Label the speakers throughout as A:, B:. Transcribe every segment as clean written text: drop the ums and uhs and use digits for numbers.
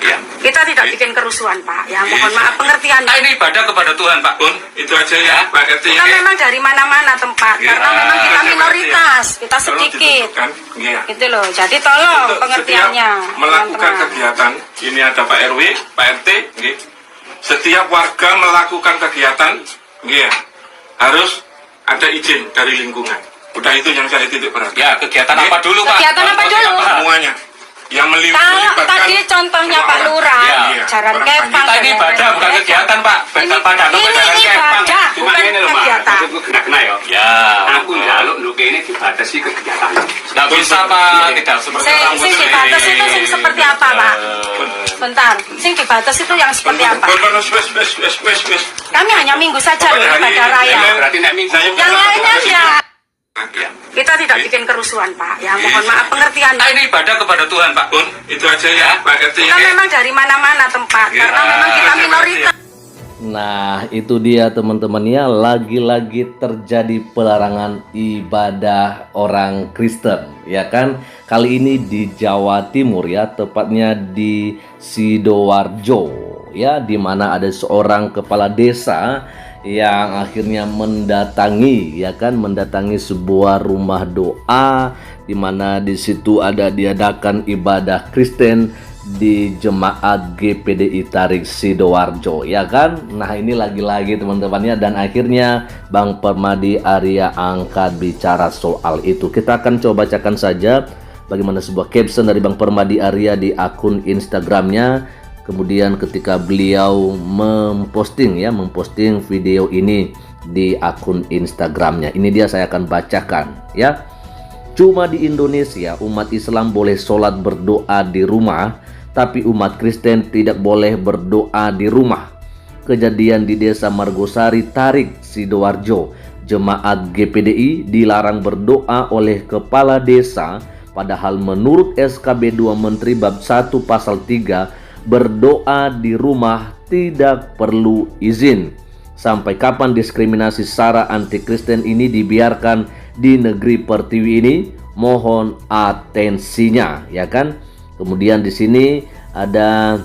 A: Ya.
B: Kita tidak bikin kerusuhan, Pak. Ya, mohon maaf pengertian.
A: Ini ibadah kepada Tuhan, Pak.
C: Pun itu aja ya, Pak RT.
B: Kita memang dari mana-mana tempat,
C: Ya,
B: karena memang kita
C: ya,
B: minoritas, kita
C: Tolong
B: sedikit.
C: ditentukan, ya.
B: Gitu loh. Jadi tolong
C: Untuk
B: pengertiannya,
C: setiap melakukan
B: teman-teman.
C: kegiatan, ini ada Pak RW, Pak RT, nggih. Setiap warga melakukan kegiatan, nggih, harus ada izin dari lingkungan. Udah itu yang saya titik berat.
A: Ya, kegiatan
C: Nggih.
A: apa dulu, Pak?
B: Kegiatan apa dulu?
C: Semuanya yang
B: Kalau
C: melibatkan
B: tadi contohnya
C: semua
B: Pak
C: orang.
B: Lurah,
C: Iya,
B: jalan
C: orang
B: kepang.
A: Kita ini ibadah, bukan kegiatan, Pak.
B: Ini
A: Pada jalan kepang.
B: ibadah,
D: Cuma
B: bukan
D: ini loh, Mak.
B: kegiatan.
D: Maksudku kena ya.
A: Ya.
D: Aku njaluk lu kene dibatasi kegiatan.
A: Nggak bisa, Pak. Tidak seperti orang
B: Sing
A: Muslim.
B: dibatas itu sing seperti apa, Pak? Bentar, sing dibatas itu yang seperti apa?
C: Wes.
B: Kami hanya minggu saja loh
C: Pokoknya hari
B: ibadah
C: ini,
B: raya.
D: Berarti nek minggu
C: Saya
B: Yang lainnya enggak.
C: Ya.
B: Kita tidak bikin kerusuhan, Pak. Ya, mohon maaf pengertian.
A: Ini ibadah kepada Tuhan, Pak.
C: Pun itu aja ya, Pak RT.
B: Kita memang dari mana-mana tempat,
C: Ya.
B: karena memang kita minoritas.
E: Nah, itu dia teman-temannya, lagi-lagi terjadi pelarangan ibadah orang Kristen, ya kan? Kali ini di Jawa Timur ya, tepatnya di Sidoarjo, ya, di mana ada seorang kepala desa yang akhirnya mendatangi, ya kan, mendatangi sebuah rumah doa di mana di situ ada diadakan ibadah Kristen di jemaat GPDI Tarik Sidoarjo, ya kan. Nah, ini lagi-lagi teman-temannya, dan akhirnya Bang Permadi Arya angkat bicara soal itu. Kita akan coba bacakan saja bagaimana sebuah caption dari Bang Permadi Arya di akun Instagramnya. Kemudian ketika beliau memposting video ini di akun Instagramnya, ini dia, saya akan bacakan ya. Cuma di Indonesia umat Islam boleh sholat berdoa di rumah, tapi umat Kristen tidak boleh berdoa di rumah. Kejadian di desa Margosari Tarik Sidoarjo, jemaat GPDI dilarang berdoa oleh kepala desa, padahal menurut SKB 2 Menteri Bab 1 Pasal 3, berdoa di rumah tidak perlu izin. Sampai kapan diskriminasi sara anti-Kristen ini dibiarkan di negeri pertiwi ini? Mohon atensinya, ya kan? Kemudian di sini ada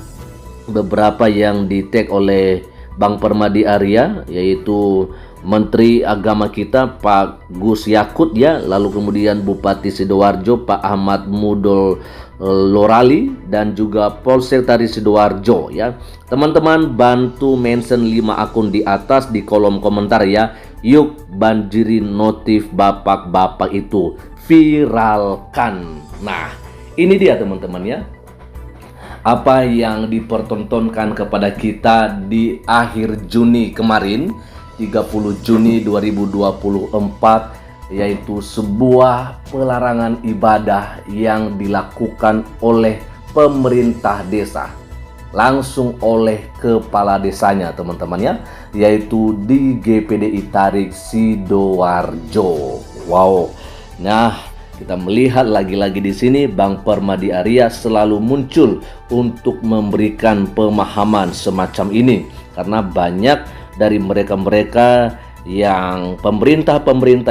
E: beberapa yang di-tag oleh Bang Permadi Arya, yaitu Menteri Agama kita Pak Gus Yakut ya, lalu kemudian Bupati Sidoarjo Pak Ahmad Mudol Lorali, dan juga Polsek Tari Sidoarjo ya. Teman-teman bantu mention 5 akun di atas di kolom komentar ya. Yuk banjiri notif bapak-bapak itu, viralkan. Nah, ini dia teman-teman ya, apa yang dipertontonkan kepada kita di akhir Juni kemarin, 30 Juni 2024, yaitu sebuah pelarangan ibadah yang dilakukan oleh pemerintah desa, langsung oleh kepala desanya teman-teman ya, yaitu di GPDI Tarik Sidoarjo. Wow. Nah, kita melihat lagi-lagi di sini Bang Permadi Arya selalu muncul untuk memberikan pemahaman semacam ini, karena banyak dari mereka-mereka yang pemerintah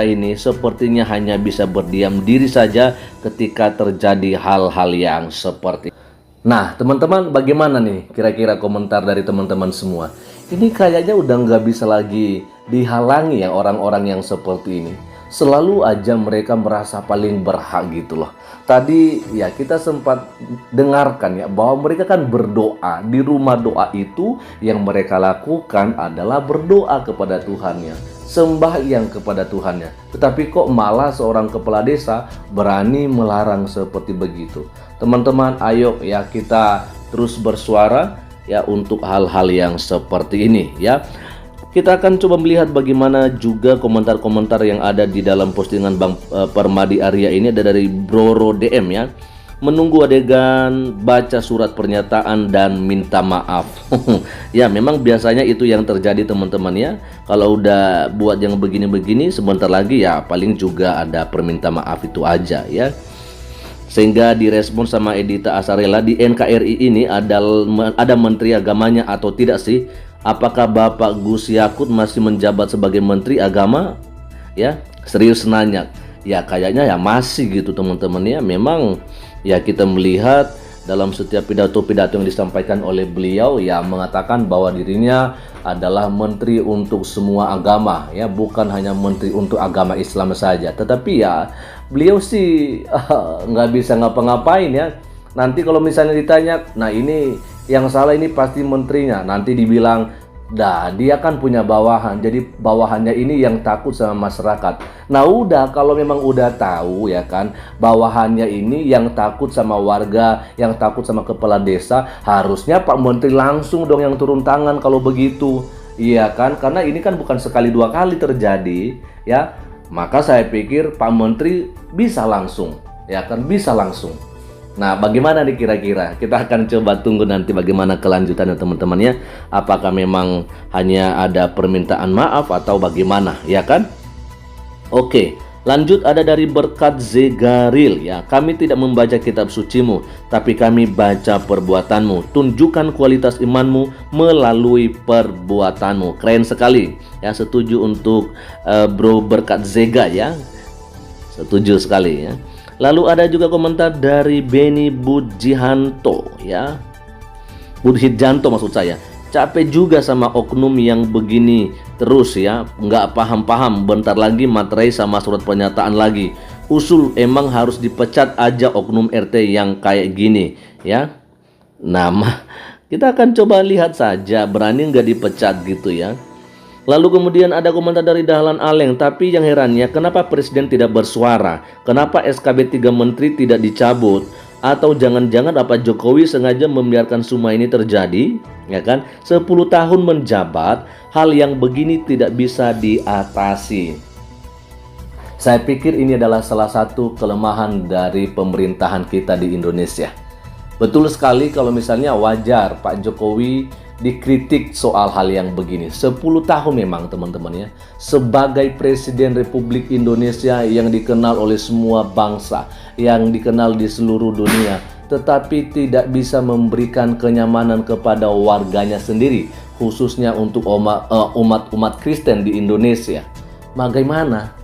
E: ini sepertinya hanya bisa berdiam diri saja ketika terjadi hal-hal yang seperti. Nah teman-teman, bagaimana nih kira-kira komentar dari teman-teman semua? Ini kayaknya udah nggak bisa lagi dihalangi ya orang-orang yang seperti ini. Selalu aja mereka merasa paling berhak gitu loh. Tadi ya kita sempat dengarkan ya bahwa mereka kan berdoa di rumah. Doa itu yang mereka lakukan adalah berdoa kepada Tuhannya, sembahyang kepada Tuhannya. Tetapi kok malah seorang kepala desa berani melarang seperti begitu. Teman-teman, ayo ya kita terus bersuara ya untuk hal-hal yang seperti ini ya. Kita akan coba melihat bagaimana juga komentar-komentar yang ada di dalam postingan Bang Permadi Arya ini. Ada dari Broro DM ya. Menunggu adegan baca surat pernyataan dan minta maaf. Ya memang biasanya itu yang terjadi teman-teman ya. Kalau udah buat yang begini-begini, sebentar lagi ya paling juga ada perminta maaf itu aja ya. Sehingga direspon sama Edita Asarela, di NKRI ini ada menteri agamanya atau tidak sih? Apakah Bapak Gus Yakut masih menjabat sebagai Menteri Agama? Ya, serius nanya. Ya kayaknya ya masih gitu teman-teman ya. Memang ya kita melihat dalam setiap pidato-pidato yang disampaikan oleh beliau ya mengatakan bahwa dirinya adalah menteri untuk semua agama ya, bukan hanya menteri untuk agama Islam saja. Tetapi ya beliau sih nggak bisa ngapa-ngapain ya. Nanti kalau misalnya ditanya, nah ini yang salah ini pasti menterinya, nanti dibilang dah dia kan punya bawahan, jadi bawahannya ini yang takut sama masyarakat. Nah udah, kalau memang udah tahu ya kan bawahannya ini yang takut sama warga, yang takut sama kepala desa, harusnya Pak Menteri langsung dong yang turun tangan kalau begitu. Iya kan, karena ini kan bukan sekali dua kali terjadi ya. Maka saya pikir Pak Menteri bisa langsung, ya kan, bisa langsung. Nah, bagaimana nih kira-kira? Kita akan coba tunggu nanti bagaimana kelanjutannya teman-teman ya. Apakah memang hanya ada permintaan maaf atau bagaimana, ya kan? Oke, lanjut ada dari Berkat Zegaril ya. Kami tidak membaca kitab sucimu, tapi kami baca perbuatanmu. Tunjukkan kualitas imanmu melalui perbuatanmu. Keren sekali. Ya, setuju untuk Bro Berkat Zega ya. Setuju sekali ya. Lalu ada juga komentar dari Beni Budjihanto ya. Budhijanto maksud saya. Capek juga sama oknum yang begini terus ya. Nggak paham-paham, bentar lagi materai sama surat pernyataan lagi. Usul emang harus dipecat aja oknum RT yang kayak gini ya. Nah, kita akan coba lihat saja berani nggak dipecat gitu ya. Lalu kemudian ada komentar dari Dahlan Aleng, tapi yang herannya kenapa Presiden tidak bersuara? Kenapa SKB 3 Menteri tidak dicabut? Atau jangan-jangan apa Jokowi sengaja membiarkan semua ini terjadi? Ya kan? 10 tahun menjabat, hal yang begini tidak bisa diatasi. Saya pikir ini adalah salah satu kelemahan dari pemerintahan kita di Indonesia. Betul sekali kalau misalnya wajar Pak Jokowi dikritik soal hal yang begini. 10 tahun memang teman-teman ya, sebagai Presiden Republik Indonesia yang dikenal oleh semua bangsa, yang dikenal di seluruh dunia, tetapi tidak bisa memberikan kenyamanan kepada warganya sendiri, khususnya untuk umat Kristen di Indonesia. Bagaimana?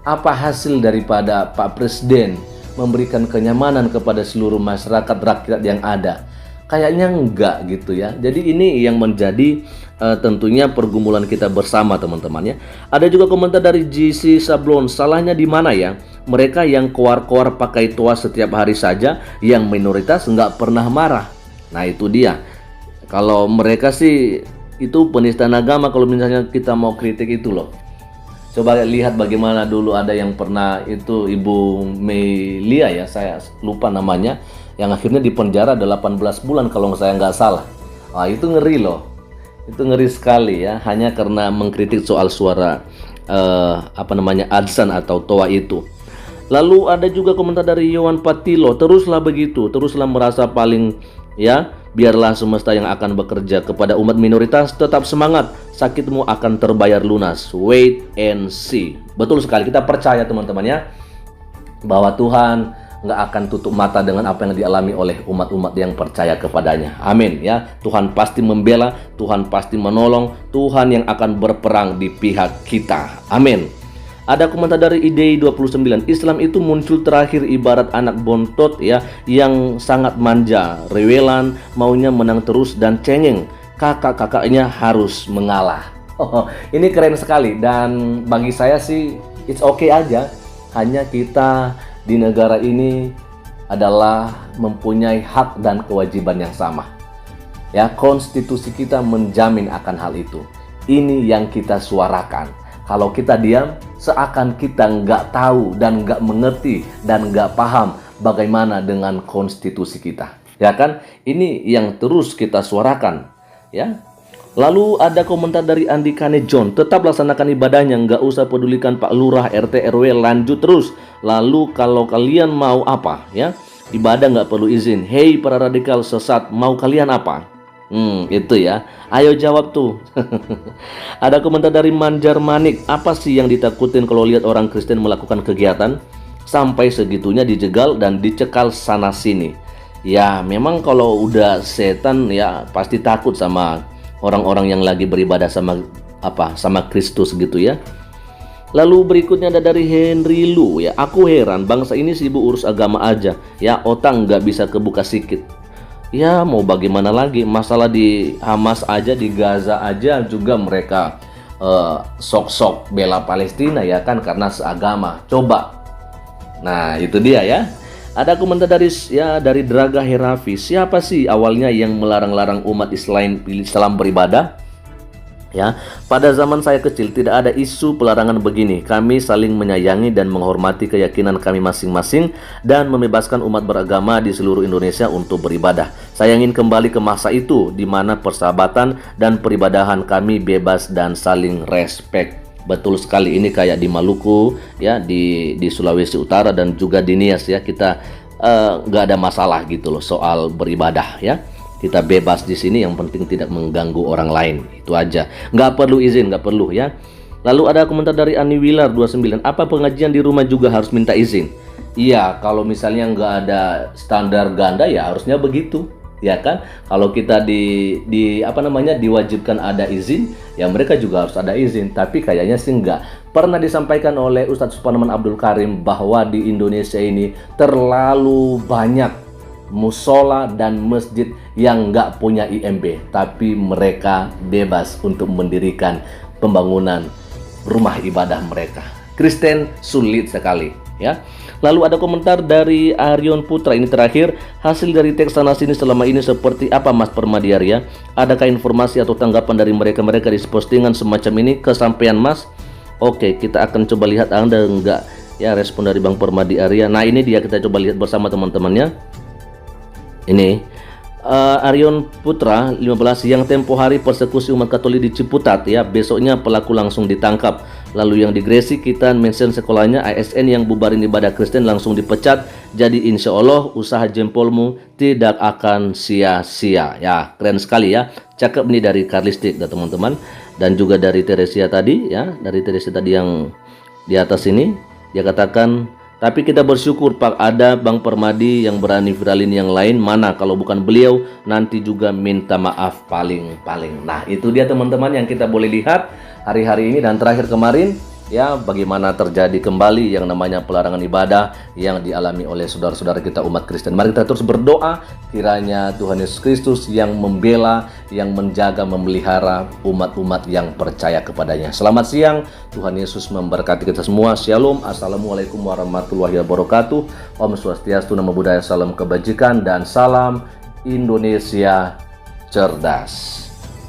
E: Apa hasil daripada Pak Presiden memberikan kenyamanan kepada seluruh masyarakat rakyat yang ada? Kayaknya enggak gitu ya. Jadi ini yang menjadi tentunya pergumulan kita bersama teman-teman ya. Ada juga komentar dari GC Sablon, salahnya di mana ya? Mereka yang koar-koar pakai toa setiap hari saja, yang minoritas nggak pernah marah. Nah itu dia. Kalau mereka sih itu penistaan agama kalau misalnya kita mau kritik itu loh. Coba lihat bagaimana dulu ada yang pernah itu Ibu Melia ya, saya lupa namanya, yang akhirnya dipenjara 18 bulan kalau saya nggak salah. Wah itu ngeri loh, itu ngeri sekali ya, hanya karena mengkritik soal suara adzan atau toa itu. Lalu ada juga komentar dari Yohan Patilo, teruslah begitu, teruslah merasa paling ya, biarlah semesta yang akan bekerja kepada umat minoritas, tetap semangat, sakitmu akan terbayar lunas, wait and see. Betul sekali, kita percaya teman-teman ya, bahwa Tuhan nggak akan tutup mata dengan apa yang dialami oleh umat-umat yang percaya kepadanya. Amin ya. Tuhan pasti membela, Tuhan pasti menolong, Tuhan yang akan berperang di pihak kita. Amin. Ada komentar dari IDEI 29, Islam itu muncul terakhir ibarat anak bontot ya, yang sangat manja, rewelan, maunya menang terus dan cengeng. Kakak-kakaknya harus mengalah. Ini keren sekali dan bagi saya sih it's okay aja. Hanya kita di negara ini adalah mempunyai hak dan kewajiban yang sama. Ya, konstitusi kita menjamin akan hal itu. Ini yang kita suarakan. Kalau kita diam, seakan kita nggak tahu dan nggak mengerti dan nggak paham bagaimana dengan konstitusi kita. Ya kan? Ini yang terus kita suarakan. Ya. Lalu ada komentar dari Andi Kane John, tetap laksanakan ibadahnya, nggak usah pedulikan Pak Lurah, RT, RW, lanjut terus. Lalu kalau kalian mau apa ya, ibadah nggak perlu izin. Hei para radikal sesat, mau kalian apa? Itu ya, ayo jawab tuh. Ada komentar dari Manjar Manik, apa sih yang ditakutin kalau lihat orang Kristen melakukan kegiatan? Sampai segitunya dijegal dan dicekal sana sini. Ya memang kalau udah setan ya pasti takut sama orang-orang yang lagi beribadah sama Kristus gitu ya. Lalu berikutnya ada dari Henry Lu ya, aku heran bangsa ini sibuk urus agama aja ya, otak nggak bisa kebuka sikit. Ya mau bagaimana lagi, masalah di Hamas aja, di Gaza aja juga mereka sok-sok bela Palestina ya kan, karena seagama. Coba. Nah itu dia ya. Ada komentar dari Draga Herafi. Siapa sih awalnya yang melarang-larang umat Islam beribadah? Ya, pada zaman saya kecil tidak ada isu pelarangan begini. Kami saling menyayangi dan menghormati keyakinan kami masing-masing dan membebaskan umat beragama di seluruh Indonesia untuk beribadah. Saya ingin kembali ke masa itu di mana persahabatan dan peribadahan kami bebas dan saling respect. Betul sekali, ini kayak di Maluku ya, di Sulawesi Utara dan juga di Nias ya, kita nggak ada masalah gitu loh soal beribadah ya. Kita bebas di sini, yang penting tidak mengganggu orang lain. Itu aja. Nggak perlu izin, nggak perlu ya. Lalu ada komentar dari Ani Wilar 29. Apa pengajian di rumah juga harus minta izin? Iya, kalau misalnya nggak ada standar ganda ya harusnya begitu, ya kan? Kalau kita diwajibkan ada izin, ya mereka juga harus ada izin. Tapi kayaknya sih nggak. Pernah disampaikan oleh Ustadz Supanoman Abdul Karim bahwa di Indonesia ini terlalu banyak musola dan masjid yang nggak punya IMB, tapi mereka bebas untuk mendirikan pembangunan rumah ibadah mereka. Kristen sulit sekali ya. Lalu ada komentar dari Aryon Putra, ini terakhir, hasil dari teks sana sini selama ini seperti apa Mas Permadi Arya? Adakah informasi atau tanggapan dari mereka di postingan semacam ini kesampaian Mas? Oke, kita akan coba lihat ada enggak ya respon dari Bang Permadi Arya. Nah ini dia, kita coba lihat bersama teman-temannya. Ini Aryon Putra 15, yang tempo hari persekusi umat Katolik di Ciputat ya, besoknya pelaku langsung ditangkap. Lalu yang di Gresik kita mention sekolahnya, ASN yang bubarin ibadah Kristen langsung dipecat. Jadi insya Allah usaha jempolmu tidak akan sia-sia ya. Keren sekali ya, cakep nih dari Karlistik dan teman-teman. Dan juga dari Teresia tadi ya, dari Teresia tadi yang di atas ini, dia katakan, tapi kita bersyukur Pak ada Bang Permadi yang berani viralin yang lain, mana kalau bukan beliau nanti juga minta maaf paling-paling. Nah itu dia teman-teman yang kita boleh lihat hari-hari ini dan terakhir kemarin ya, bagaimana terjadi kembali yang namanya pelarangan ibadah yang dialami oleh saudara-saudara kita umat Kristen. Mari kita terus berdoa kiranya Tuhan Yesus Kristus yang membela, yang menjaga, memelihara umat-umat yang percaya kepadanya. Selamat siang, Tuhan Yesus memberkati kita semua. Shalom, assalamualaikum warahmatullahi wabarakatuh. Om Swastiastu, Namo Buddhaya, salam kebajikan dan salam Indonesia cerdas.